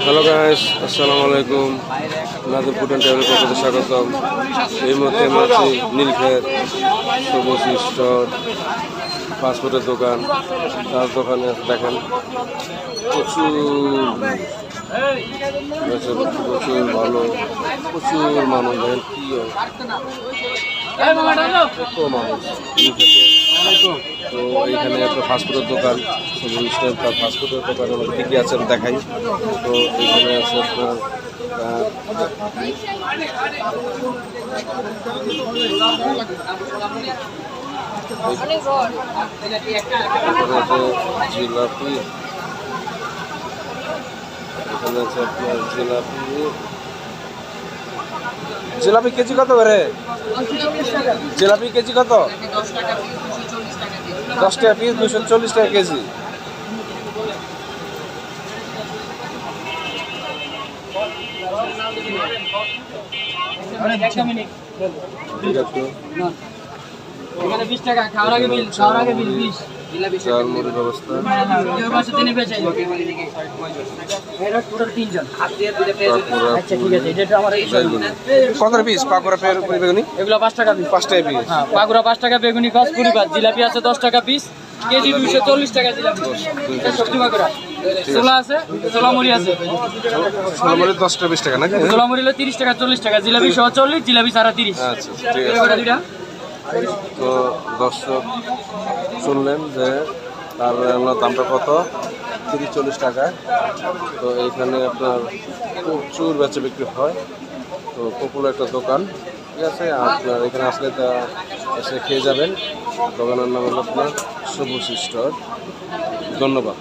Hello guys, আসসালামু আলাইকুম। Nadim food and ট্রাভেলের পক্ষ থেকে স্বাগতম। এই মুহূর্তে আমরা আছি নীলক্ষেত সবুজ স্টোর ফাস্টফুডের দোকান। তার দোকানে দেখেন প্রচুর প্রচুর ভালো, প্রচুর মানুষ। দেখেন কি কত মানুষ নীলক্ষেতে। তো এইখানে একটা ফাস্টফুডের দোকান, সবুজ স্টোর তার ফাস্টফুডের দোকান আমাদের কী কী আছে আমি দেখাই। তো এইখানে আছে আপনার জিলাপি, এখানে আছে আপনার জিলাপি কেজি কত করে? জিলাপি কেজি কত? 10 টাকা পিস, 240 টাকা কেজি। ঠিক আছে, এখানে 20 টাকা খাওয়ার আগে বিল, খাওয়ার আগে বিল 20। চার মুড়ি ব্যবস্থা। কেউ পাশে তিনি বেচে এটা টোটাল 3 জন। আচ্ছা ঠিক আছে, এটা আমার এই কত পিস পাকোড়া বেগুনি? এগুলো 5 টাকা পিস। 5 টাকা পিস। হ্যাঁ, পাগুড়া 5 টাকা, বেগুনি কস 20 বাদ, জিলাপি আছে 10 টাকা পিস, কেজি 240 টাকা জিলাপি। সবজি পাগুড়া ছোলা আছে, ছোলা মুড়ি আছে, ছোলা মুড়ি 10 টাকা 20 টাকা নাকি? ছোলা মুড়ি হলো 30 টাকা 40 টাকা, জিলাপি সহ 40, জিলাপি ছাড়া 30। আচ্ছা ঠিক আছে। দুইটা তো দর্শক শুনলেন যে তার দামটা কত, 30-40 টাকা। তো এইখানে আপনার প্রচুর বেচা বিক্রি হয়। তো পপুলার একটা দোকান, ঠিক আছে। আপনার এখানে আসলে তা এসে খেয়ে যাবেন। দোকানের নাম হলো আপনার সবুজ স্টোর। ধন্যবাদ।